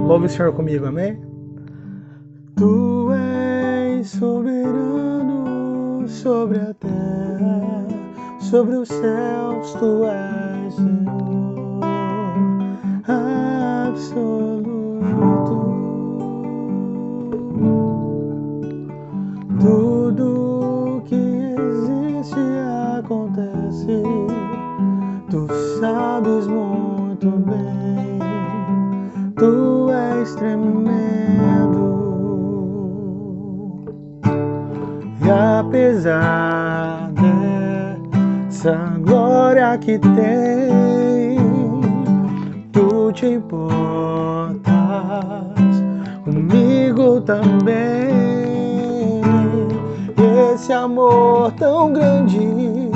Louve o Senhor comigo, amém? Tu és soberano sobre a terra, sobre os céus, tu és Senhor absoluto. Tudo que existe acontece, tu sabes muito bem. Tu és tremendo, e apesar dessa glória que tem, tu te importas comigo também. Esse amor tão grande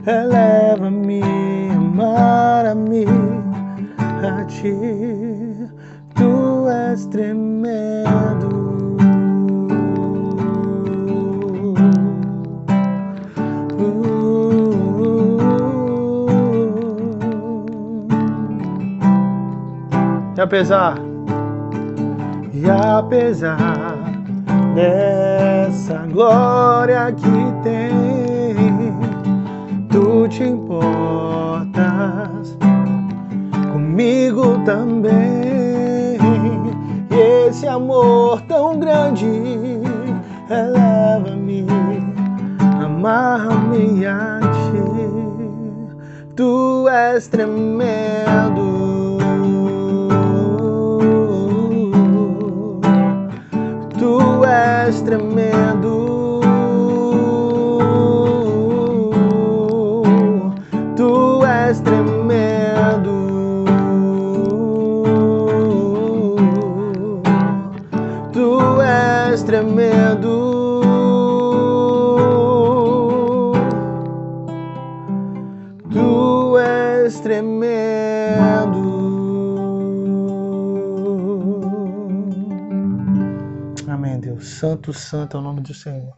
eleva-me, amar-me a ti. Tu és tremendo. E apesar dessa glória que tem, tu te importas comigo também. Esse amor tão grande eleva-me, amarra-me a ti. Tu és tremendo. Tu és tremendo. Tu és tremendo. Tu és tremendo. Tu és tremendo. Amém, Deus. Santo, santo é o nome do Senhor.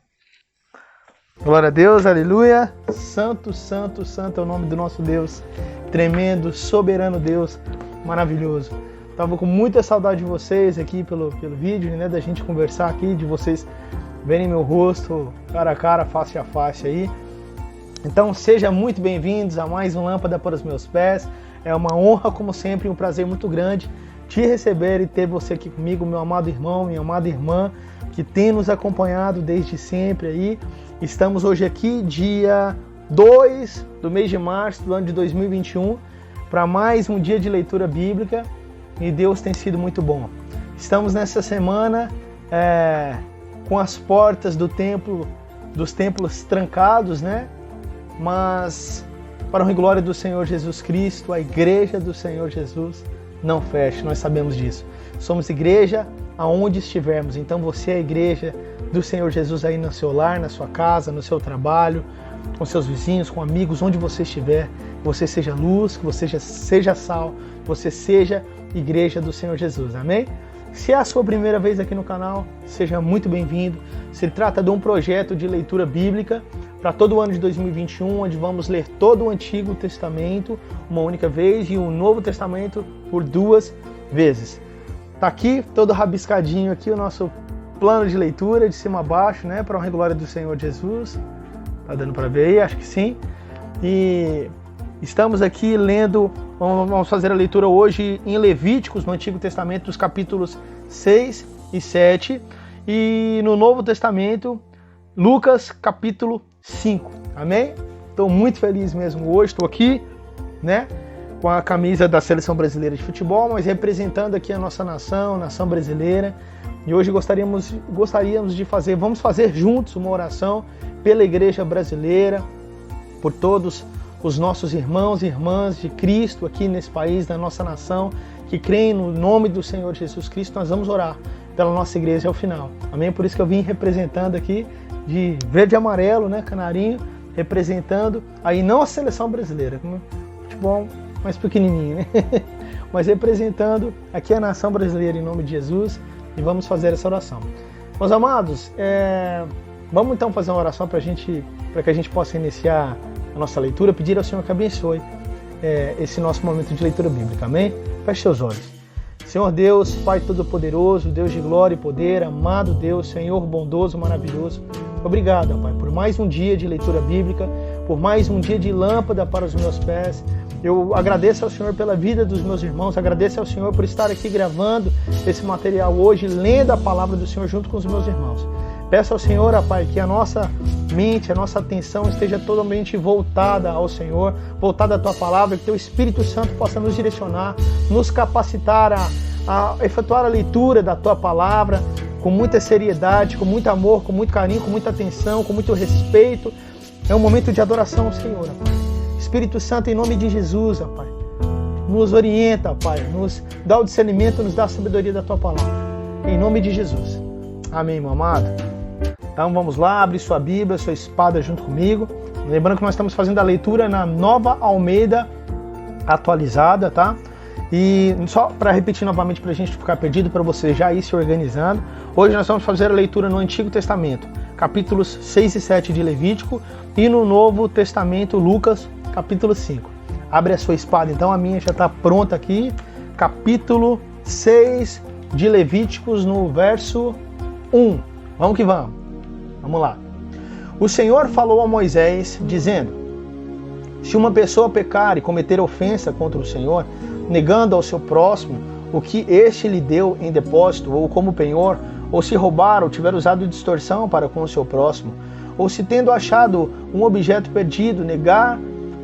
Glória a Deus, aleluia. Santo, santo, santo é o nome do nosso Deus. Tremendo, soberano Deus, maravilhoso. Tava com muita saudade de vocês aqui pelo vídeo, né? Da gente conversar aqui, de vocês verem meu rosto cara a cara, face a face aí. Então sejam muito bem-vindos a mais um Lâmpada para os Meus Pés. É uma honra, como sempre, um prazer muito grande te receber e ter você aqui comigo, meu amado irmão, minha amada irmã, que tem nos acompanhado desde sempre aí. Estamos hoje aqui, dia 2 do mês de março do ano de 2021, para mais um dia de leitura bíblica, e Deus tem sido muito bom. Estamos nessa semana com as portas dos templos trancados, né? Mas, para a glória do Senhor Jesus Cristo, a igreja do Senhor Jesus não fecha, nós sabemos disso. Somos igreja aonde estivermos, então você é a igreja do Senhor Jesus aí no seu lar, na sua casa, no seu trabalho, com seus vizinhos, com amigos, onde você estiver, que você seja luz, que você seja sal, que você seja igreja do Senhor Jesus, amém? Se é a sua primeira vez aqui no canal, seja muito bem-vindo. Se trata de um projeto de leitura bíblica para todo o ano de 2021, onde vamos ler todo o Antigo Testamento uma única vez e o Novo Testamento por 2 vezes. Tá aqui, todo rabiscadinho aqui, o nosso plano de leitura, de cima a baixo, né, para a glória do Senhor Jesus. Tá dando para ver aí? Acho que sim. E estamos aqui lendo, vamos fazer a leitura hoje em Levíticos, no Antigo Testamento, dos capítulos 6 e 7. E no Novo Testamento, Lucas, capítulo 5. Amém? Estou muito feliz mesmo hoje, estou aqui, né, com a camisa da Seleção Brasileira de Futebol, mas representando aqui a nossa nação brasileira. E hoje gostaríamos de vamos fazer juntos uma oração pela igreja brasileira, por todos os nossos irmãos e irmãs de Cristo aqui nesse país, na nossa nação, que creem no nome do Senhor Jesus Cristo. Nós vamos orar pela nossa igreja ao final. Amém? Por isso que eu vim representando aqui de verde e amarelo, né, canarinho, representando aí não a seleção brasileira, futebol mais pequenininho, né? Mas representando aqui a nação brasileira em nome de Jesus, e vamos fazer essa oração. Meus amados, vamos então fazer uma oração para que a gente possa iniciar a nossa leitura, pedir ao Senhor que abençoe esse nosso momento de leitura bíblica, amém? Feche seus olhos. Senhor Deus, Pai Todo-Poderoso, Deus de glória e poder, amado Deus, Senhor bondoso, maravilhoso, obrigado, Pai, por mais um dia de leitura bíblica, por mais um dia de lâmpada para os meus pés. Eu agradeço ao Senhor pela vida dos meus irmãos, agradeço ao Senhor por estar aqui gravando esse material hoje, lendo a palavra do Senhor junto com os meus irmãos. Peço ao Senhor, Pai, que a nossa mente, a nossa atenção esteja totalmente voltada ao Senhor, voltada à Tua palavra, que Teu Espírito Santo possa nos direcionar, nos capacitar a efetuar a leitura da Tua palavra com muita seriedade, com muito amor, com muito carinho, com muita atenção, com muito respeito. É um momento de adoração ao Senhor, Pai. Espírito Santo, em nome de Jesus, Pai, nos orienta, Pai, nos dá o discernimento, nos dá a sabedoria da Tua palavra. Em nome de Jesus. Amém, meu amado. Então vamos lá, abre sua Bíblia, sua espada junto comigo. Lembrando que nós estamos fazendo a leitura na Nova Almeida atualizada, tá? E só para repetir novamente, para a gente ficar perdido, para você já ir se organizando. Hoje nós vamos fazer a leitura no Antigo Testamento, capítulos 6 e 7 de Levítico, e no Novo Testamento, Lucas, capítulo 5. Abre a sua espada, então, a minha já está pronta aqui. Capítulo 6 de Levíticos, no verso 1. Vamos que vamos. Vamos lá. O Senhor falou a Moisés, dizendo: se uma pessoa pecar e cometer ofensa contra o Senhor, negando ao seu próximo o que este lhe deu em depósito ou como penhor, ou se roubar ou tiver usado distorção para com o seu próximo, ou se tendo achado um objeto perdido, negar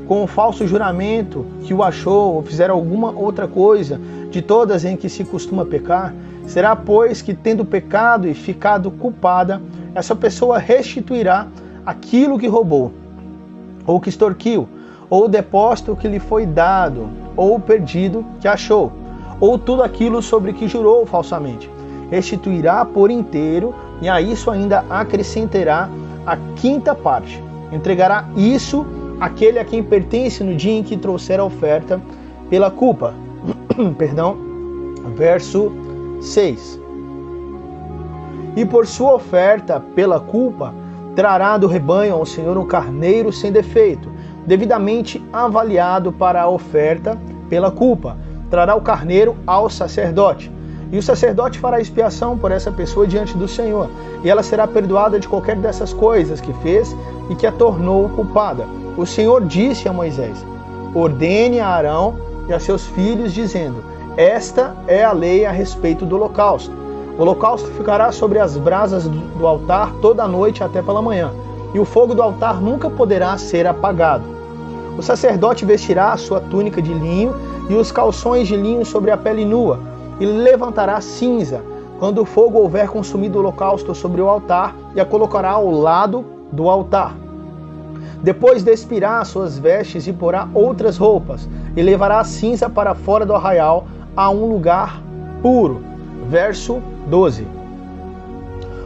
com um falso juramento que o achou, ou fizer alguma outra coisa de todas em que se costuma pecar, será, pois, que tendo pecado e ficado culpada, essa pessoa restituirá aquilo que roubou, ou que extorquiu, ou o depósito que lhe foi dado, ou o perdido que achou, ou tudo aquilo sobre que jurou falsamente. Restituirá por inteiro, e a isso ainda acrescentará a quinta parte. Entregará isso àquele a quem pertence no dia em que trouxer a oferta pela culpa. Perdão. Verso 6. E por sua oferta pela culpa, trará do rebanho ao Senhor um carneiro sem defeito, devidamente avaliado para a oferta pela culpa. Trará o carneiro ao sacerdote. E o sacerdote fará expiação por essa pessoa diante do Senhor, e ela será perdoada de qualquer dessas coisas que fez e que a tornou culpada. O Senhor disse a Moisés: ordene a Arão e a seus filhos, dizendo: esta é a lei a respeito do holocausto. O holocausto ficará sobre as brasas do altar toda a noite até pela manhã, e o fogo do altar nunca poderá ser apagado. O sacerdote vestirá a sua túnica de linho e os calções de linho sobre a pele nua, e levantará cinza quando o fogo houver consumido o holocausto sobre o altar, e a colocará ao lado do altar. Depois despirá as suas vestes e porá outras roupas, e levará a cinza para fora do arraial a um lugar puro. Verso 12.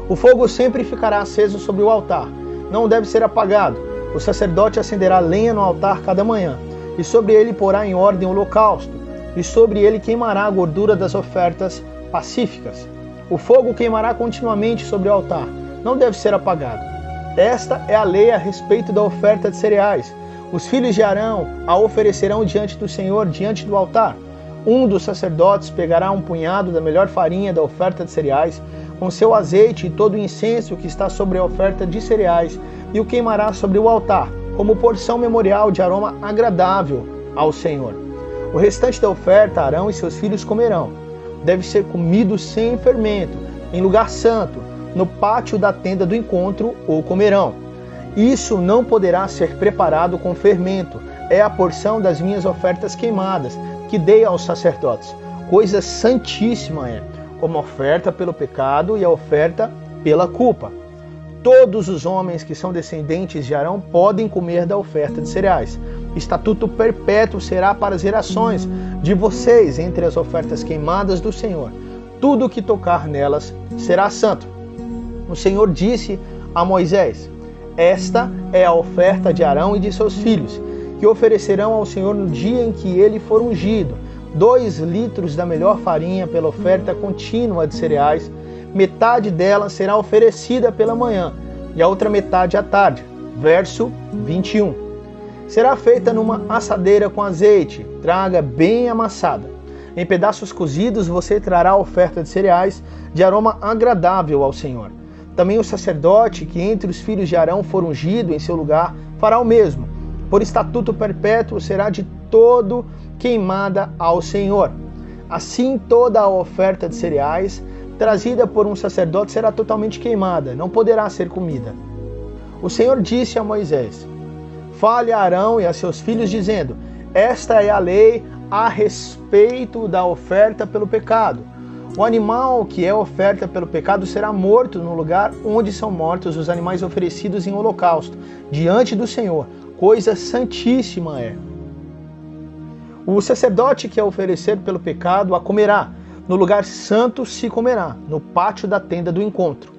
O fogo sempre ficará aceso sobre o altar, não deve ser apagado. O sacerdote acenderá lenha no altar cada manhã, e sobre ele porá em ordem o holocausto, e sobre ele queimará a gordura das ofertas pacíficas. O fogo queimará continuamente sobre o altar, não deve ser apagado. Esta é a lei a respeito da oferta de cereais. Os filhos de Arão a oferecerão diante do Senhor, diante do altar. Um dos sacerdotes pegará um punhado da melhor farinha da oferta de cereais, com seu azeite e todo o incenso que está sobre a oferta de cereais, e o queimará sobre o altar, como porção memorial de aroma agradável ao Senhor. O restante da oferta Arão e seus filhos comerão. Deve ser comido sem fermento, em lugar santo, no pátio da tenda do encontro, ou comerão. Isso não poderá ser preparado com fermento. É a porção das minhas ofertas queimadas, que dei aos sacerdotes. Coisa santíssima é, como a oferta pelo pecado e a oferta pela culpa. Todos os homens que são descendentes de Arão podem comer da oferta de cereais. Estatuto perpétuo será para as gerações de vocês entre as ofertas queimadas do Senhor. Tudo o que tocar nelas será santo. O Senhor disse a Moisés: Esta é a oferta de Arão e de seus filhos, que oferecerão ao Senhor no dia em que ele for ungido: 2 litros da melhor farinha pela oferta contínua de cereais. Metade dela será oferecida pela manhã, e a outra metade à tarde. Verso 21. Será feita numa assadeira com azeite, traga bem amassada. Em pedaços cozidos você trará a oferta de cereais, de aroma agradável ao Senhor. Também o sacerdote, que entre os filhos de Arão for ungido em seu lugar, fará o mesmo. Por estatuto perpétuo será de todo queimada ao Senhor. Assim toda a oferta de cereais, trazida por um sacerdote, será totalmente queimada, não poderá ser comida. O Senhor disse a Moisés: fale a Arão e a seus filhos, dizendo: esta é a lei a respeito da oferta pelo pecado. O animal que é oferta pelo pecado será morto no lugar onde são mortos os animais oferecidos em holocausto, diante do Senhor. Coisa santíssima é. O sacerdote que é oferecer pelo pecado a comerá. No lugar santo se comerá, no pátio da tenda do encontro.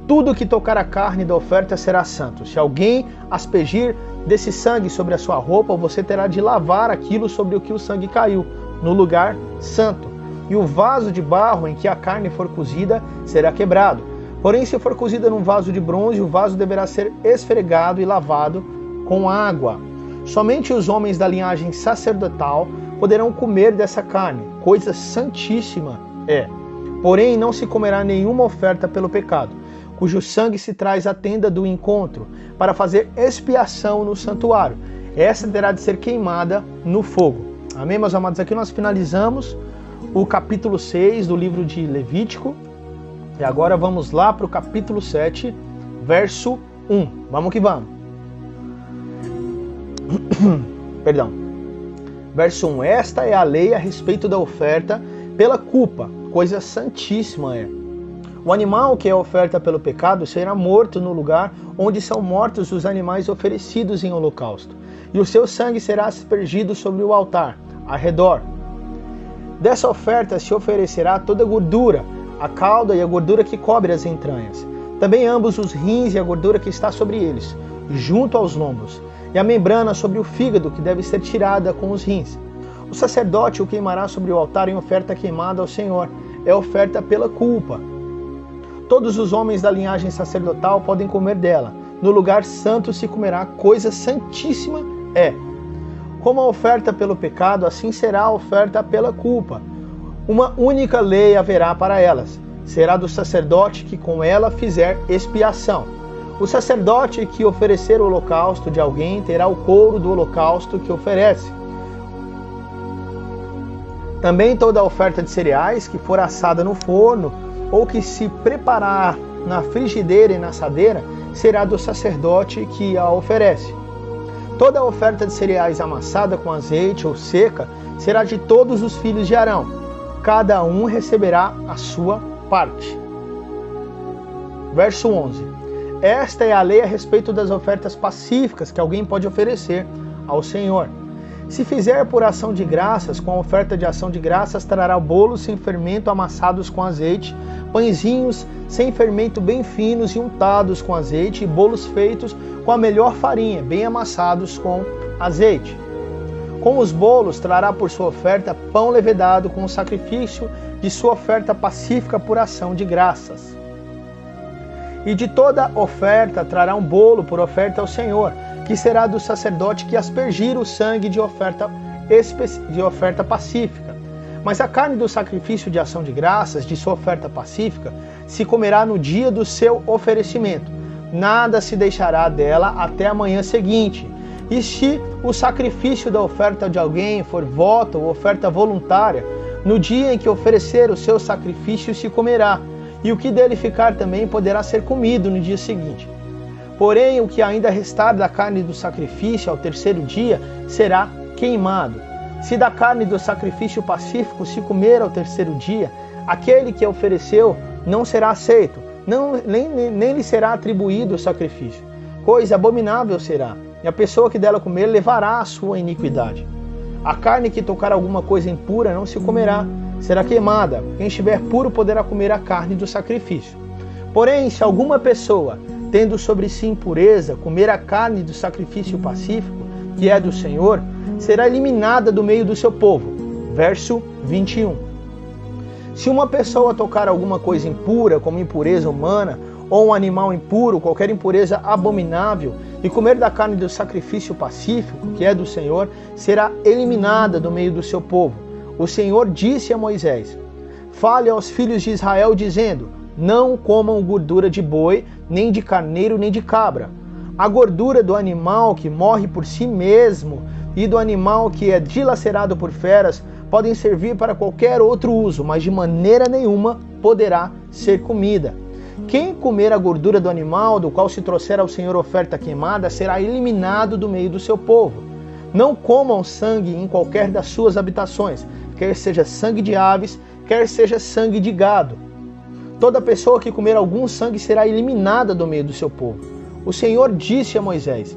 Tudo que tocar a carne da oferta será santo. Se alguém aspergir desse sangue sobre a sua roupa, você terá de lavar aquilo sobre o que o sangue caiu, no lugar santo. E o vaso de barro em que a carne for cozida será quebrado. Porém, se for cozida num vaso de bronze, o vaso deverá ser esfregado e lavado com água. Somente os homens da linhagem sacerdotal poderão comer dessa carne, coisa santíssima é. Porém, não se comerá nenhuma oferta pelo pecado, cujo sangue se traz à tenda do encontro, para fazer expiação no santuário. Essa terá de ser queimada no fogo. Amém, meus amados? Aqui nós finalizamos o capítulo 6 do livro de Levítico. E agora vamos lá para o capítulo 7, verso 1. Vamos que vamos. Perdão. Verso 1. Esta é a lei a respeito da oferta pela culpa, coisa santíssima é. O animal que é oferta pelo pecado será morto no lugar onde são mortos os animais oferecidos em holocausto, e o seu sangue será aspergido sobre o altar, ao redor. Dessa oferta se oferecerá toda a gordura, a cauda e a gordura que cobre as entranhas, também ambos os rins e a gordura que está sobre eles, junto aos lombos, e a membrana sobre o fígado, que deve ser tirada com os rins. O sacerdote o queimará sobre o altar em oferta queimada ao Senhor, é oferta pela culpa. Todos os homens da linhagem sacerdotal podem comer dela. No lugar santo se comerá, coisa santíssima é. Como a oferta pelo pecado, assim será a oferta pela culpa. Uma única lei haverá para elas. Será do sacerdote que com ela fizer expiação. O sacerdote que oferecer o holocausto de alguém terá o couro do holocausto que oferece. Também toda a oferta de cereais que for assada no forno, ou que se preparar na frigideira e na assadeira, será do sacerdote que a oferece. Toda a oferta de cereais amassada com azeite ou seca será de todos os filhos de Arão. Cada um receberá a sua parte. Verso 11. Esta é a lei a respeito das ofertas pacíficas que alguém pode oferecer ao Senhor. Se fizer por ação de graças, com a oferta de ação de graças, trará bolos sem fermento amassados com azeite, pãezinhos sem fermento bem finos e untados com azeite, e bolos feitos com a melhor farinha, bem amassados com azeite. Com os bolos trará por sua oferta pão levedado com o sacrifício de sua oferta pacífica por ação de graças. E de toda oferta trará um bolo por oferta ao Senhor, que será do sacerdote que aspergir o sangue de oferta pacífica. Mas a carne do sacrifício de ação de graças, de sua oferta pacífica, se comerá no dia do seu oferecimento. Nada se deixará dela até a manhã seguinte. E se o sacrifício da oferta de alguém for voto ou oferta voluntária, no dia em que oferecer o seu sacrifício se comerá, e o que dele ficar também poderá ser comido no dia seguinte. Porém, o que ainda restar da carne do sacrifício ao terceiro dia será queimado. Se da carne do sacrifício pacífico se comer ao terceiro dia, aquele que a ofereceu não será aceito, nem lhe será atribuído o sacrifício. Coisa abominável será, e a pessoa que dela comer levará a sua iniquidade. A carne que tocar alguma coisa impura não se comerá, será queimada. Quem estiver puro poderá comer a carne do sacrifício. Porém, se alguma pessoa tendo sobre si impureza, comer a carne do sacrifício pacífico, que é do Senhor, será eliminada do meio do seu povo. Verso 21. Se uma pessoa tocar alguma coisa impura, como impureza humana, ou um animal impuro, qualquer impureza abominável, e comer da carne do sacrifício pacífico, que é do Senhor, será eliminada do meio do seu povo. O Senhor disse a Moisés: fale aos filhos de Israel, dizendo: não comam gordura de boi, nem de carneiro, nem de cabra. A gordura do animal que morre por si mesmo e do animal que é dilacerado por feras podem servir para qualquer outro uso, mas de maneira nenhuma poderá ser comida. Quem comer a gordura do animal, do qual se trouxer ao Senhor oferta queimada, será eliminado do meio do seu povo. Não comam sangue em qualquer das suas habitações, quer seja sangue de aves, quer seja sangue de gado. Toda pessoa que comer algum sangue será eliminada do meio do seu povo. O Senhor disse a Moisés: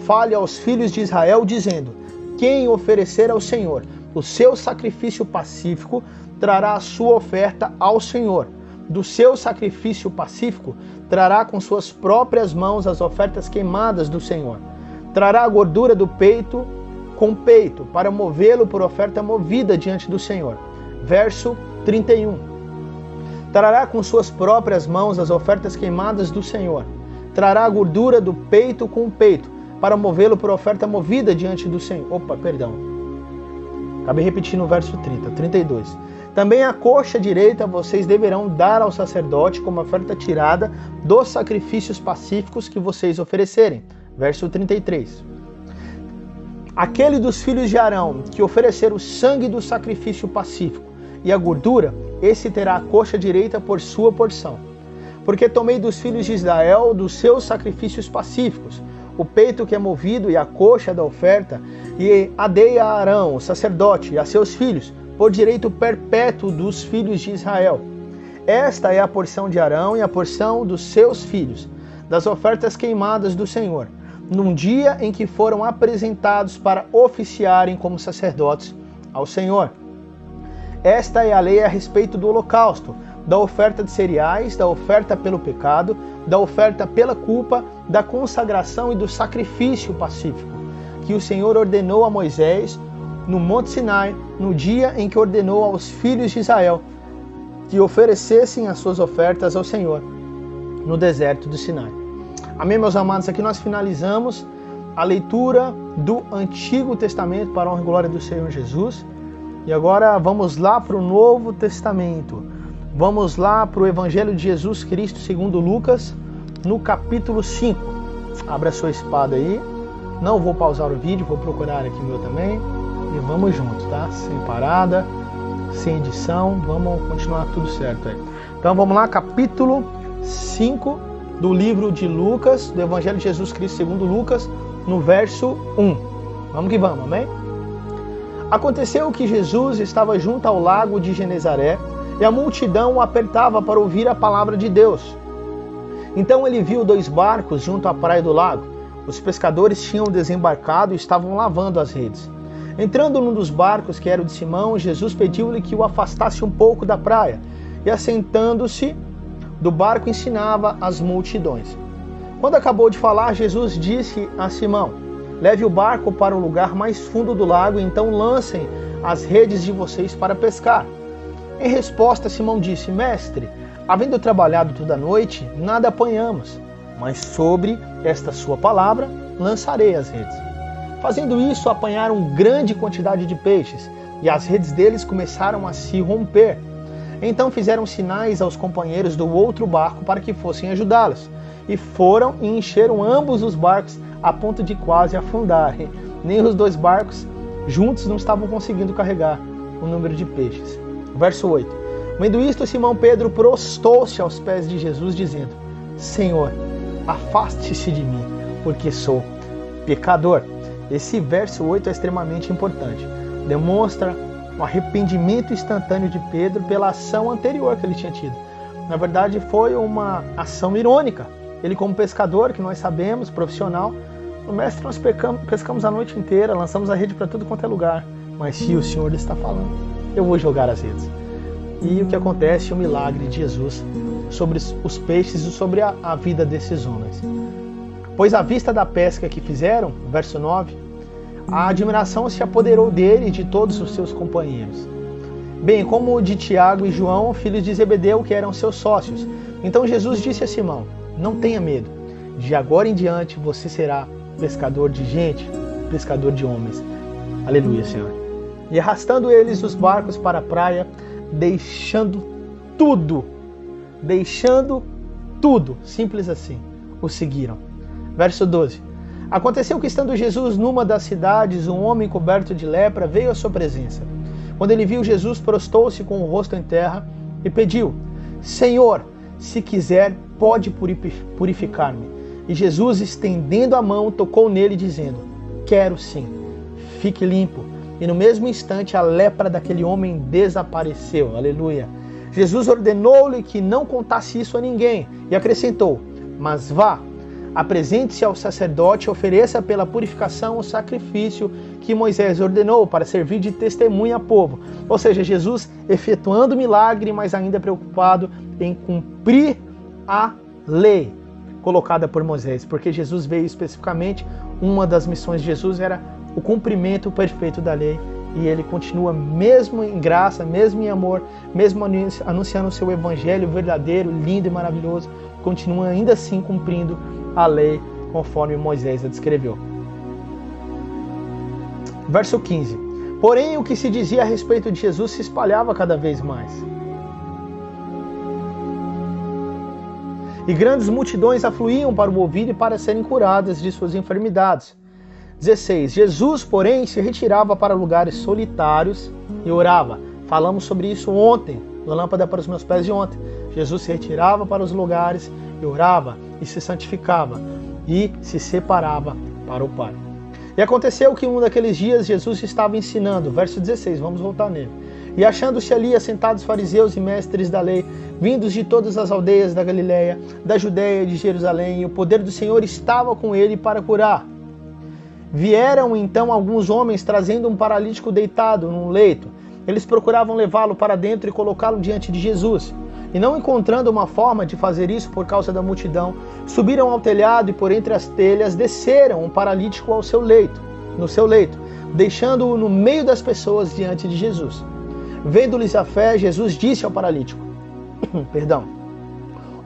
fale aos filhos de Israel, dizendo: quem oferecer ao Senhor o seu sacrifício pacífico, trará a sua oferta ao Senhor. Do seu sacrifício pacífico, trará com suas próprias mãos as ofertas queimadas do Senhor. Trará a gordura do peito com peito, para movê-lo por oferta movida diante do Senhor. Verso 31. Trará com suas próprias mãos as ofertas queimadas do Senhor. Trará a gordura do peito com peito, para movê-lo por oferta movida diante do Senhor. Acabei repetindo o verso 32. Também a coxa direita vocês deverão dar ao sacerdote como oferta tirada dos sacrifícios pacíficos que vocês oferecerem. Verso 33. Aquele dos filhos de Arão que oferecer o sangue do sacrifício pacífico e a gordura, esse terá a coxa direita por sua porção. Porque tomei dos filhos de Israel dos seus sacrifícios pacíficos, o peito que é movido e a coxa da oferta, e a dei a Arão, o sacerdote, e a seus filhos, por direito perpétuo dos filhos de Israel. Esta é a porção de Arão e a porção dos seus filhos, das ofertas queimadas do Senhor, num dia em que foram apresentados para oficiarem como sacerdotes ao Senhor. Esta é a lei a respeito do holocausto, da oferta de cereais, da oferta pelo pecado, da oferta pela culpa, da consagração e do sacrifício pacífico, que o Senhor ordenou a Moisés no Monte Sinai, no dia em que ordenou aos filhos de Israel que oferecessem as suas ofertas ao Senhor no deserto do Sinai. Amém, meus amados? Aqui nós finalizamos a leitura do Antigo Testamento para a honra e glória do Senhor Jesus. E agora vamos lá para o Novo Testamento. Vamos lá para o Evangelho de Jesus Cristo segundo Lucas, no capítulo 5. Abra a sua espada aí. Não vou pausar o vídeo, vou procurar aqui o meu também. E vamos juntos, tá? Sem parada, sem edição. Vamos continuar tudo certo aí. Então vamos lá, capítulo 5 do livro de Lucas, do Evangelho de Jesus Cristo segundo Lucas, no verso 1. Vamos que vamos, amém? Aconteceu que Jesus estava junto ao lago de Genezaré e a multidão o apertava para ouvir a palavra de Deus. Então ele viu 2 barcos junto à praia do lago. Os pescadores tinham desembarcado e estavam lavando as redes. Entrando num dos barcos, que era o de Simão, Jesus pediu-lhe que o afastasse um pouco da praia e, assentando-se do barco, ensinava as multidões. Quando acabou de falar, Jesus disse a Simão: leve o barco para o lugar mais fundo do lago e então lancem as redes de vocês para pescar. Em resposta, Simão disse: mestre, havendo trabalhado toda a noite, nada apanhamos, mas sobre esta sua palavra lançarei as redes. Fazendo isso, apanharam grande quantidade de peixes, e as redes deles começaram a se romper. Então fizeram sinais aos companheiros do outro barco para que fossem ajudá-los, e foram e encheram ambos os barcos a ponto de quase afundarem. Nem os 2 barcos juntos não estavam conseguindo carregar o número de peixes. Verso 8. Vendo isto, Simão Pedro prostou-se aos pés de Jesus, dizendo: Senhor, afaste-se de mim, porque sou pecador. Esse verso 8 é extremamente importante. Demonstra um arrependimento instantâneo de Pedro pela ação anterior que ele tinha tido. Na verdade, foi uma ação irônica. Ele, como pescador, que nós sabemos, profissional, no mestre, nós pescamos a noite inteira, lançamos a rede para tudo quanto é lugar. Mas se o Senhor está falando, eu vou jogar as redes. E o que acontece? O milagre de Jesus sobre os peixes e sobre a vida desses homens. Pois à vista da pesca que fizeram, verso 9, a admiração se apoderou dele e de todos os seus companheiros, bem como de Tiago e João, filhos de Zebedeu, que eram seus sócios. Então Jesus disse a Simão: não tenha medo, de agora em diante você será pescador de gente, pescador de homens. Aleluia, Senhor. E arrastando eles os barcos para a praia, deixando tudo, simples assim, o seguiram. Verso 12. Aconteceu que, estando Jesus numa das cidades, um homem coberto de lepra veio à sua presença. Quando ele viu Jesus, prostou-se com o rosto em terra e pediu: Senhor, se quiser, pode purificar-me. E Jesus, estendendo a mão, tocou nele, dizendo: quero sim, fique limpo. E no mesmo instante a lepra daquele homem desapareceu. Aleluia. Jesus ordenou-lhe que não contasse isso a ninguém e acrescentou: mas vá, apresente-se ao sacerdote e ofereça pela purificação o sacrifício que Moisés ordenou para servir de testemunha ao povo. Ou seja, Jesus efetuando o milagre, mas ainda preocupado em cumprir a lei colocada por Moisés, porque Jesus veio especificamente, uma das missões de Jesus era o cumprimento perfeito da lei, e ele continua mesmo em graça, mesmo em amor, mesmo anunciando o seu evangelho verdadeiro, lindo e maravilhoso, continua ainda assim cumprindo a lei conforme Moisés a descreveu. Verso 15. Porém, o que se dizia a respeito de Jesus se espalhava cada vez mais. E grandes multidões afluíam para o ouvir e para serem curadas de suas enfermidades. 16. Jesus, porém, se retirava para lugares solitários e orava. Falamos sobre isso ontem, na lâmpada para os meus pés de ontem. Jesus se retirava para os lugares e orava e se santificava e se separava para o Pai. E aconteceu que um daqueles dias Jesus estava ensinando, verso 16, vamos voltar nele. E achando-se ali assentados fariseus e mestres da lei, vindos de todas as aldeias da Galileia, da Judéia e de Jerusalém, e o poder do Senhor estava com ele para curar. Vieram então alguns homens trazendo um paralítico deitado num leito. Eles procuravam levá-lo para dentro e colocá-lo diante de Jesus. E não encontrando uma forma de fazer isso por causa da multidão, subiram ao telhado e por entre as telhas desceram um paralítico no seu leito, deixando-o no meio das pessoas diante de Jesus. Vendo-lhes a fé, Jesus disse ao paralítico: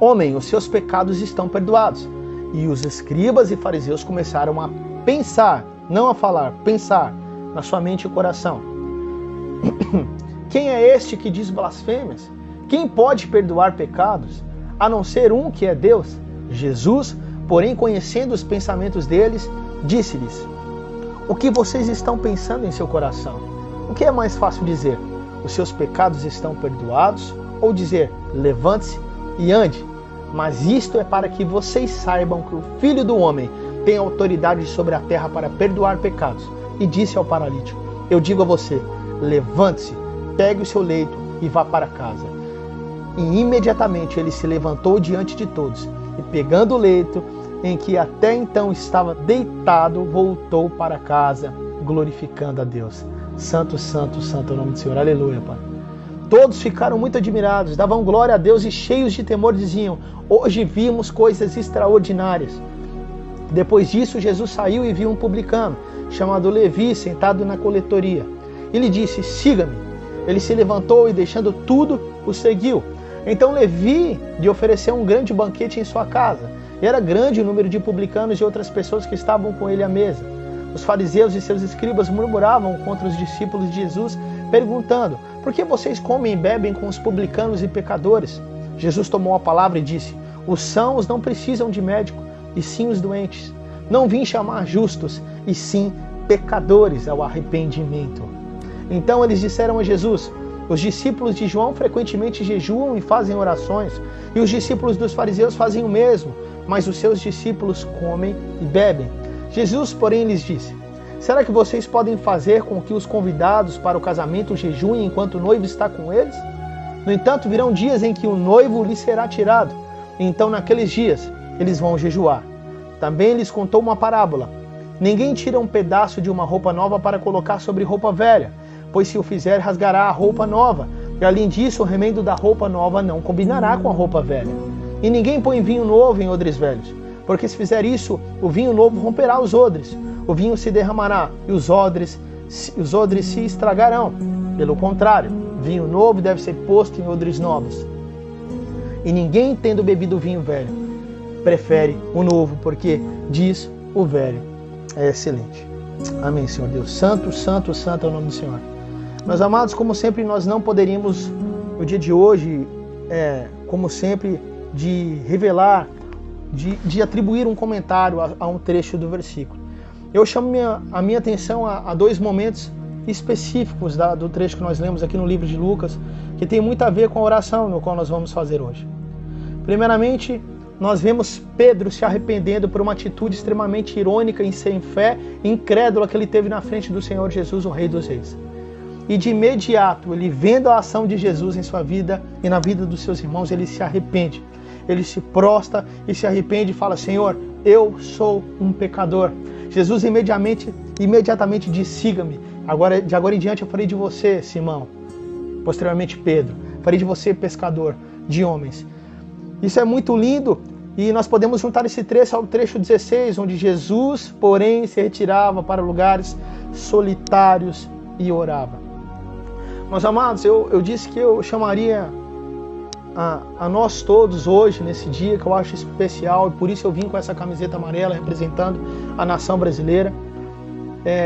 Homem, os seus pecados estão perdoados. E os escribas e fariseus começaram a pensar, não a falar, pensar na sua mente e coração: quem é este que diz blasfêmias? Quem pode perdoar pecados, a não ser um que é Deus? Jesus, porém, conhecendo os pensamentos deles, disse-lhes: o que vocês estão pensando em seu coração? O que é mais fácil dizer? Os seus pecados estão perdoados? Ou dizer: levante-se e ande? Mas isto é para que vocês saibam que o Filho do Homem tem autoridade sobre a terra para perdoar pecados. E disse ao paralítico: eu digo a você, levante-se, pegue o seu leito e vá para casa. E imediatamente ele se levantou diante de todos, e pegando o leito em que até então estava deitado, voltou para casa, glorificando a Deus. Santo, santo, santo é o nome do Senhor. Aleluia, Pai. Todos ficaram muito admirados, davam glória a Deus e cheios de temor diziam: hoje vimos coisas extraordinárias. Depois disso, Jesus saiu e viu um publicano, chamado Levi, sentado na coletoria. Ele disse: siga-me. Ele se levantou e, deixando tudo, o seguiu. Então Levi lhe ofereceu um grande banquete em sua casa. E era grande o número de publicanos e outras pessoas que estavam com ele à mesa. Os fariseus e seus escribas murmuravam contra os discípulos de Jesus, perguntando: por que vocês comem e bebem com os publicanos e pecadores? Jesus tomou a palavra e disse: os sãos não precisam de médico, e sim os doentes. Não vim chamar justos, e sim pecadores ao arrependimento. Então eles disseram a Jesus: os discípulos de João frequentemente jejuam e fazem orações, e os discípulos dos fariseus fazem o mesmo, mas os seus discípulos comem e bebem. Jesus, porém, lhes disse: será que vocês podem fazer com que os convidados para o casamento jejuem enquanto o noivo está com eles? No entanto, virão dias em que o noivo lhes será tirado, e então naqueles dias eles vão jejuar. Também lhes contou uma parábola: ninguém tira um pedaço de uma roupa nova para colocar sobre roupa velha, pois se o fizer, rasgará a roupa nova, E além disso, o remendo da roupa nova não combinará com a roupa velha. E ninguém põe vinho novo em odres velhos, porque se fizer isso, o vinho novo romperá os odres, o vinho se derramará e os odres se estragarão. Pelo contrário, vinho novo deve ser posto em odres novos. E ninguém, tendo bebido vinho velho, prefere o novo, porque diz o velho é excelente. Amém, Senhor Deus. Santo, santo, santo é o nome do Senhor. Meus amados, como sempre, nós não poderíamos, no dia de hoje, como sempre, de revelar, de atribuir um comentário a um trecho do versículo. Eu chamo a minha atenção a dois momentos específicos do trecho que nós lemos aqui no livro de Lucas, que tem muito a ver com a oração no qual nós vamos fazer hoje. Primeiramente, nós vemos Pedro se arrependendo por uma atitude extremamente irônica e sem fé, incrédula que ele teve na frente do Senhor Jesus, o Rei dos Reis. E de imediato, ele vendo a ação de Jesus em sua vida e na vida dos seus irmãos, ele se arrepende. Ele se prostra e se arrepende e fala: Senhor, eu sou um pecador. Jesus imediatamente diz: siga-me. De agora em diante eu farei de você, Simão. Posteriormente Pedro. Farei de você pescador de homens. Isso é muito lindo e nós podemos juntar esse trecho ao trecho 16, onde Jesus, porém, se retirava para lugares solitários e orava. Meus amados, eu disse que eu chamaria a nós todos hoje, nesse dia que eu acho especial, e por isso eu vim com essa camiseta amarela representando a nação brasileira.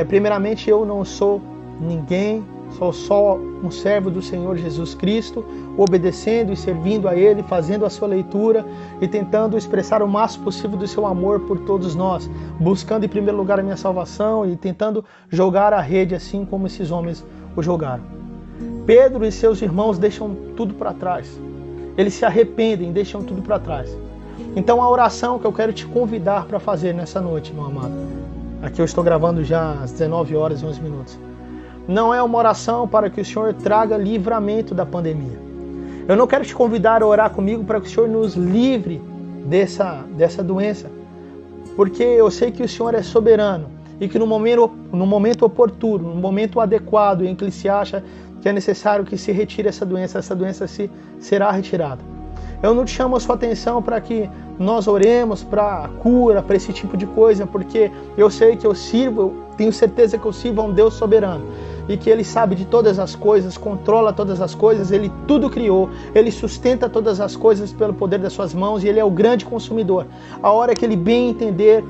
Primeiramente, eu não sou ninguém, sou só um servo do Senhor Jesus Cristo, obedecendo e servindo a Ele, fazendo a sua leitura e tentando expressar o máximo possível do seu amor por todos nós, buscando em primeiro lugar a minha salvação e tentando jogar a rede assim como esses homens o jogaram. Pedro e seus irmãos deixam tudo para trás. Eles se arrependem, deixam tudo para trás. Então a oração que eu quero te convidar para fazer nessa noite, meu amado, aqui eu estou gravando já às 19 horas e 11 minutos, não é uma oração para que o Senhor traga livramento da pandemia. Eu não quero te convidar a orar comigo para que o Senhor nos livre dessa doença, porque eu sei que o Senhor é soberano e que no momento oportuno, no momento adequado em que Ele se acha que é necessário que se retire essa doença será retirada. Eu não te chamo a sua atenção para que nós oremos para cura, para esse tipo de coisa, porque eu sei que eu tenho certeza que eu sirvo a um Deus soberano e que Ele sabe de todas as coisas, controla todas as coisas, Ele tudo criou, Ele sustenta todas as coisas pelo poder das suas mãos e Ele é o grande consumidor. A hora que Ele bem entender,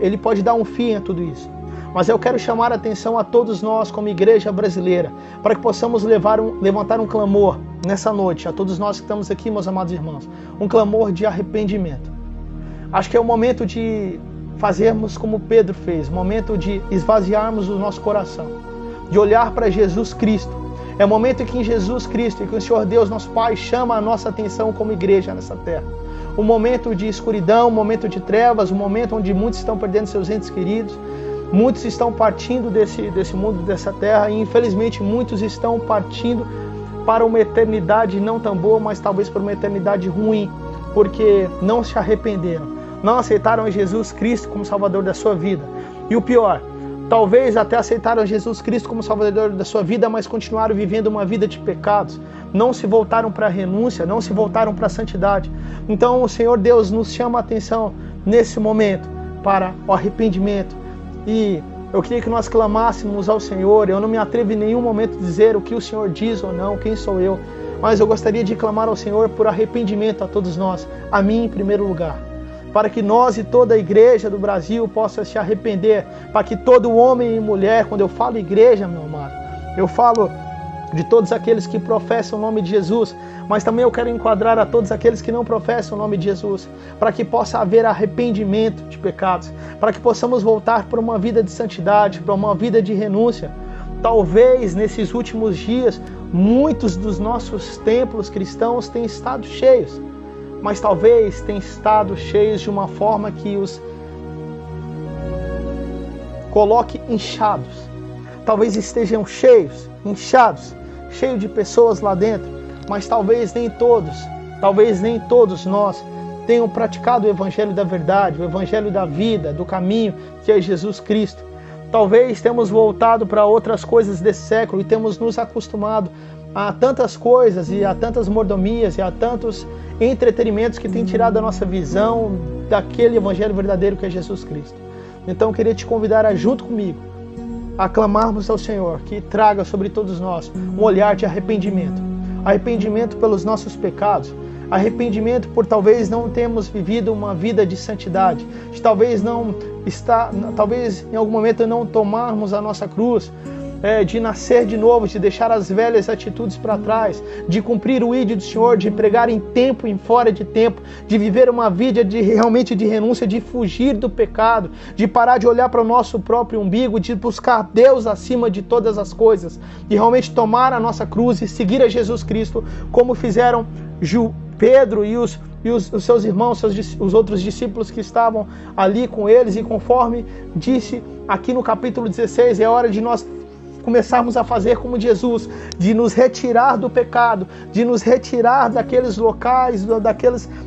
Ele pode dar um fim a tudo isso. Mas eu quero chamar a atenção a todos nós como igreja brasileira, para que possamos levantar um clamor nessa noite, a todos nós que estamos aqui, meus amados irmãos, um clamor de arrependimento. Acho que é o momento de fazermos como Pedro fez, o momento de esvaziarmos o nosso coração, de olhar para Jesus Cristo. É o momento em que em Jesus Cristo, e que o Senhor Deus, nosso Pai, chama a nossa atenção como igreja nessa terra. Um momento de escuridão, um momento de trevas, um momento onde muitos estão perdendo seus entes queridos, muitos estão partindo desse mundo, dessa terra, e infelizmente muitos estão partindo para uma eternidade não tão boa, mas talvez para uma eternidade ruim, porque não se arrependeram, não aceitaram Jesus Cristo como Salvador da sua vida. E o pior, talvez até aceitaram Jesus Cristo como Salvador da sua vida, mas continuaram vivendo uma vida de pecados, não se voltaram para a renúncia, não se voltaram para a santidade. Então o Senhor Deus nos chama a atenção nesse momento para o arrependimento. E eu queria que nós clamássemos ao Senhor. Eu não me atrevo em nenhum momento a dizer o que o Senhor diz ou não, quem sou eu, mas eu gostaria de clamar ao Senhor por arrependimento a todos nós, a mim em primeiro lugar, para que nós e toda a igreja do Brasil possa se arrepender, para que todo homem e mulher, quando eu falo igreja, meu amado, eu falo de todos aqueles que professam o nome de Jesus, mas também eu quero enquadrar a todos aqueles que não professam o nome de Jesus, para que possa haver arrependimento de pecados, para que possamos voltar para uma vida de santidade, para uma vida de renúncia. Talvez nesses últimos dias, muitos dos nossos templos cristãos tenham estado cheios, mas talvez tenham estado cheios de uma forma que os coloque inchados. Talvez estejam cheios, inchados, cheio de pessoas lá dentro, mas talvez nem todos nós tenham praticado o Evangelho da verdade, o Evangelho da vida, do caminho, que é Jesus Cristo. talvez temos voltado para outras coisas desse século e temos nos acostumado a tantas coisas e a tantas mordomias e a tantos entretenimentos que têm tirado a nossa visão daquele evangelho verdadeiro que é Jesus Cristo. Então eu queria te convidar a, junto comigo, a clamarmos ao Senhor que traga sobre todos nós um olhar de arrependimento. Arrependimento pelos nossos pecados, arrependimento por talvez não termos vivido uma vida de santidade, de talvez em algum momento não tomarmos a nossa cruz, de nascer de novo, de deixar as velhas atitudes para trás, de cumprir o ídolo do Senhor, de pregar em tempo e fora de tempo, de viver uma vida realmente de renúncia, de fugir do pecado, de parar de olhar para o nosso próprio umbigo, de buscar Deus acima de todas as coisas, de realmente tomar a nossa cruz e seguir a Jesus Cristo, como fizeram Pedro e os seus irmãos, os outros discípulos que estavam ali com eles, e conforme disse aqui no capítulo 16, é hora de nós começarmos a fazer como Jesus, de nos retirar do pecado, de nos retirar daqueles locais,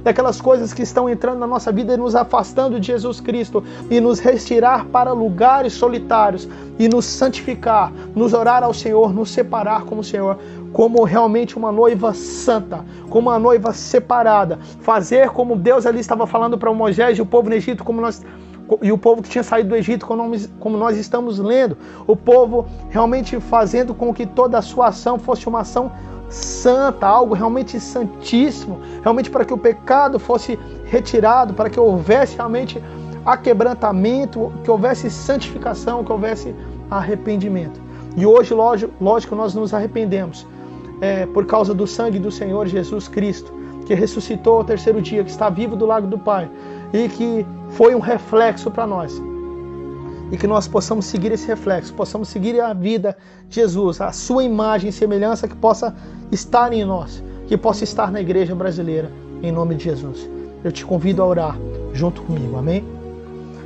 daquelas coisas que estão entrando na nossa vida e nos afastando de Jesus Cristo, e nos retirar para lugares solitários e nos santificar, nos orar ao Senhor, nos separar como o Senhor, como realmente uma noiva santa, como uma noiva separada, fazer como Deus ali estava falando para Moisés e o povo no Egito, e o povo que tinha saído do Egito, como nós estamos lendo, o povo realmente fazendo com que toda a sua ação fosse uma ação santa, algo realmente santíssimo, realmente para que o pecado fosse retirado, para que houvesse realmente aquebrantamento, que houvesse santificação, que houvesse arrependimento. E hoje, lógico, nós nos arrependemos por causa do sangue do Senhor Jesus Cristo, que ressuscitou ao terceiro dia, que está vivo do lado do Pai, e que foi um reflexo para nós. E que nós possamos seguir esse reflexo, possamos seguir a vida de Jesus, a sua imagem e semelhança que possa estar em nós, que possa estar na igreja brasileira, em nome de Jesus. Eu te convido a orar junto comigo, amém?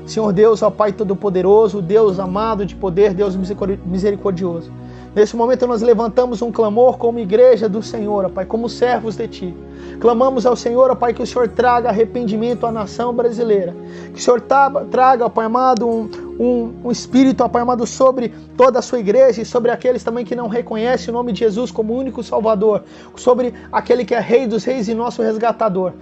Senhor Deus, ó Pai Todo-Poderoso, Deus amado de poder, Deus misericordioso, nesse momento nós levantamos um clamor como igreja do Senhor, ó Pai, como servos de Ti. Clamamos ao Senhor, ó Pai, que o Senhor traga arrependimento à nação brasileira. Que o Senhor traga, ó Pai amado, um espírito, ó Pai amado, sobre toda a sua igreja e sobre aqueles também que não reconhecem o nome de Jesus como único Salvador. Sobre aquele que é Rei dos Reis e nosso resgatador.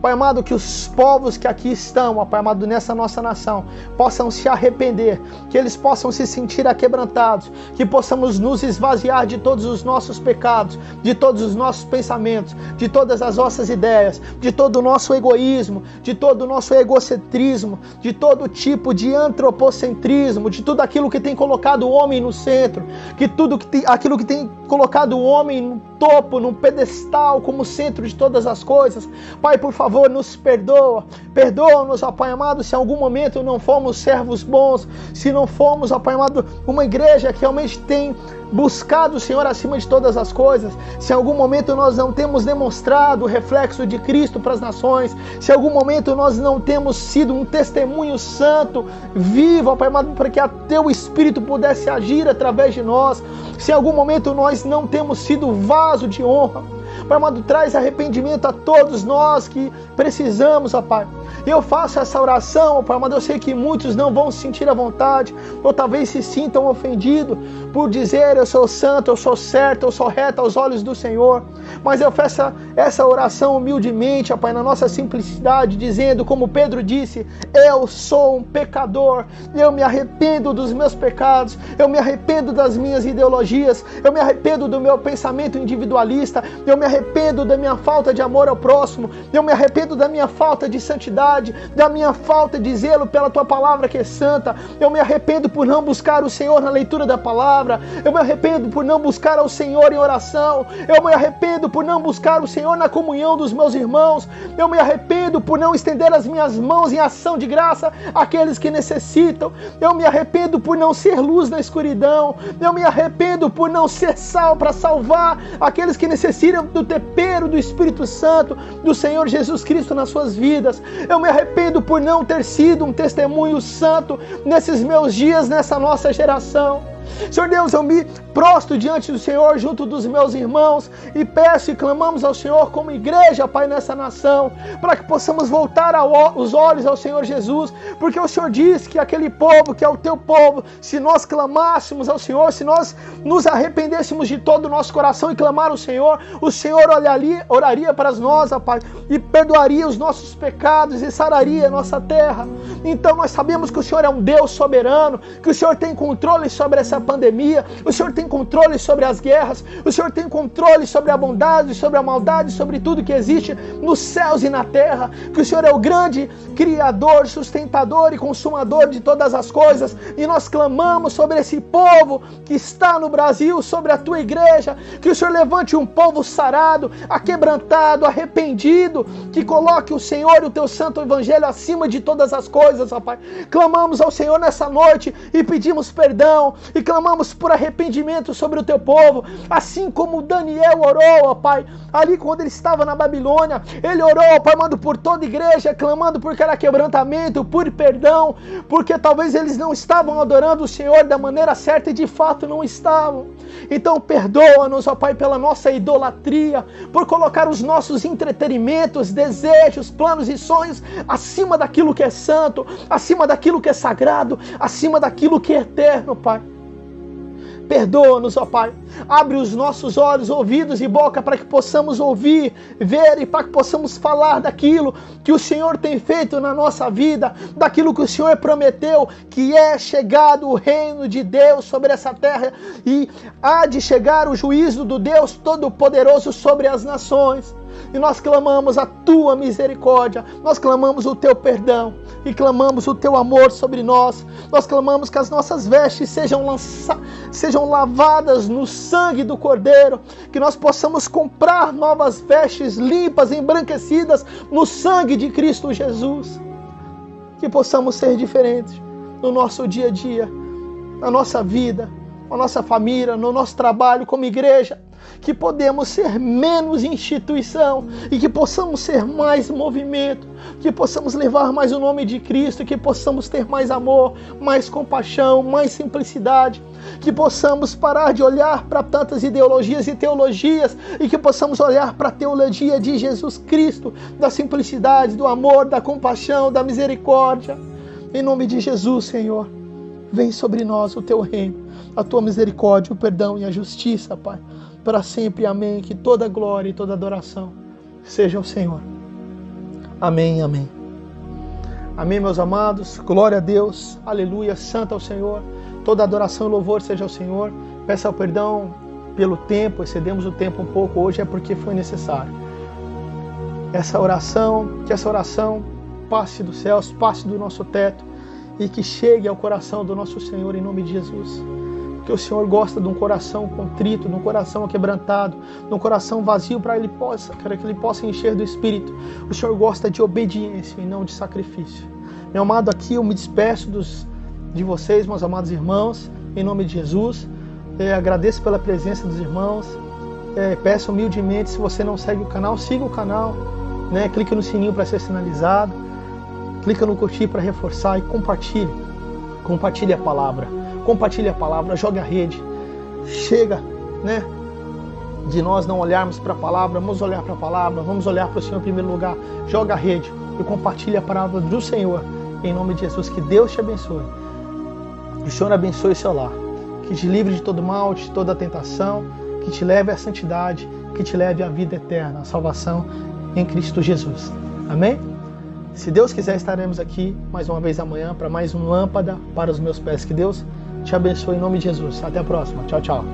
Pai amado, que os povos que aqui estão, ó Pai amado, nessa nossa nação, possam se arrepender, que eles possam se sentir aquebrantados, que possamos nos esvaziar de todos os nossos pecados, de todos os nossos pensamentos, de todas as nossas ideias, de todo o nosso egoísmo, de todo o nosso egocentrismo, de todo tipo de antropocentrismo, de tudo aquilo que tem colocado o homem no centro, aquilo que tem colocado o homem no topo, no pedestal, como centro de todas as coisas. Pai, por favor, nos perdoa-nos, ó Pai amado, se em algum momento não fomos servos bons, se não fomos, ó Pai amado, uma igreja que realmente tem buscado o Senhor acima de todas as coisas, se em algum momento nós não temos demonstrado o reflexo de Cristo para as nações, se em algum momento nós não temos sido um testemunho santo, vivo, ó Pai amado, para que Teu Espírito pudesse agir através de nós, se em algum momento nós não temos sido vaso de honra, Pai amado, traz arrependimento a todos nós que precisamos, ó Pai. Eu faço essa oração, ó Pai amado, eu sei que muitos não vão se sentir à vontade, ou talvez se sintam ofendidos por dizer eu sou santo, eu sou certo, eu sou reto aos olhos do Senhor. Mas eu faço essa oração humildemente, ó Pai, na nossa simplicidade, dizendo como Pedro disse, eu sou um pecador, eu me arrependo dos meus pecados, eu me arrependo das minhas ideologias, eu me arrependo do meu pensamento individualista, eu me arrependo da minha falta de amor ao próximo, eu me arrependo da minha falta de santidade, da minha falta de zelo pela Tua palavra que é santa, eu me arrependo por não buscar o Senhor na leitura da palavra, eu me arrependo por não buscar ao Senhor em oração, eu me arrependo por não buscar o Senhor na comunhão dos meus irmãos, eu me arrependo por não estender as minhas mãos em ação de graça àqueles que necessitam, eu me arrependo por não ser luz na escuridão, eu me arrependo por não ser sal para salvar aqueles que necessitam do tempero do Espírito Santo, do Senhor Jesus Cristo nas suas vidas. Eu me arrependo por não ter sido um testemunho santo nesses meus dias, nessa nossa geração. Senhor Deus, eu me prostro diante do Senhor, junto dos meus irmãos, e peço e clamamos ao Senhor como igreja, Pai, nessa nação, para que possamos voltar os olhos ao Senhor Jesus, porque o Senhor diz que aquele povo, que é o teu povo, se nós clamássemos ao Senhor, se nós nos arrependêssemos de todo o nosso coração e clamar ao Senhor, o Senhor oraria para nós, ó Pai, e perdoaria os nossos pecados e sararia a nossa terra. Então nós sabemos que o Senhor é um Deus soberano, que o Senhor tem controle sobre essa pandemia, o Senhor tem controle sobre as guerras, o Senhor tem controle sobre a bondade, sobre a maldade, sobre tudo que existe nos céus e na terra, que o Senhor é o grande Criador, sustentador e consumador de todas as coisas, e nós clamamos sobre esse povo que está no Brasil, sobre a tua igreja, que o Senhor levante um povo sarado, aquebrantado, arrependido, que coloque o Senhor e o teu santo evangelho acima de todas as coisas, ó Pai. Clamamos ao Senhor nessa noite e pedimos perdão, e clamamos por arrependimento sobre o teu povo, assim como Daniel orou, ó Pai, ali quando ele estava na Babilônia, ele orou, ó Pai, mando por toda a igreja, clamando por cada quebrantamento, por perdão, porque talvez eles não estavam adorando o Senhor da maneira certa e de fato não estavam. Então perdoa-nos, ó Pai, pela nossa idolatria, por colocar os nossos entretenimentos, desejos, planos e sonhos acima daquilo que é santo, acima daquilo que é sagrado, acima daquilo que é eterno, Pai. Perdoa-nos, ó Pai. Abre os nossos olhos, ouvidos e boca para que possamos ouvir, ver e para que possamos falar daquilo que o Senhor tem feito na nossa vida, daquilo que o Senhor prometeu, que é chegado o reino de Deus sobre essa terra e há de chegar o juízo do Deus Todo-Poderoso sobre as nações. E nós clamamos a tua misericórdia, nós clamamos o teu perdão e clamamos o teu amor sobre nós. Nós clamamos que as nossas vestes sejam lavadas no sangue do Cordeiro, que nós possamos comprar novas vestes limpas, embranquecidas no sangue de Cristo Jesus. Que possamos ser diferentes no nosso dia a dia, na nossa vida, na nossa família, no nosso trabalho como igreja. Que podemos ser menos instituição e que possamos ser mais movimento, que possamos levar mais o nome de Cristo, que possamos ter mais amor, mais compaixão, mais simplicidade, que possamos parar de olhar para tantas ideologias e teologias e que possamos olhar para a teologia de Jesus Cristo, da simplicidade, do amor, da compaixão, da misericórdia. Em nome de Jesus, Senhor, vem sobre nós o teu reino, a tua misericórdia, o perdão e a justiça, Pai. Para sempre, amém, que toda glória e toda adoração seja ao Senhor. Amém, amém. Amém, meus amados, glória a Deus, aleluia, santo ao Senhor, toda adoração e louvor seja ao Senhor. Peça o perdão pelo tempo, excedemos o tempo um pouco hoje, é porque foi necessário. Que essa oração passe dos céus, passe do nosso teto e que chegue ao coração do nosso Senhor em nome de Jesus. Porque o Senhor gosta de um coração contrito, de um coração quebrantado, de um coração vazio para que Ele possa encher do Espírito. O Senhor gosta de obediência e não de sacrifício. Meu amado, aqui eu me despeço de vocês, meus amados irmãos, em nome de Jesus. Agradeço pela presença dos irmãos. Peço humildemente, se você não segue o canal, siga o canal. Clique no sininho para ser sinalizado. Clica no curtir para reforçar e compartilhe. Compartilhe a palavra. Compartilhe a palavra, jogue a rede. Chega, de nós não olharmos para a palavra, vamos olhar para a palavra, vamos olhar para o Senhor em primeiro lugar. Joga a rede e compartilhe a palavra do Senhor, em nome de Jesus. Que Deus te abençoe. Que o Senhor abençoe o seu lar. Que te livre de todo mal, de toda tentação, que te leve à santidade, que te leve à vida eterna, à salvação em Cristo Jesus. Amém? Se Deus quiser, estaremos aqui mais uma vez amanhã para mais um Lâmpada para os meus pés. Que Deus te abençoe em nome de Jesus. Até a próxima. Tchau, tchau.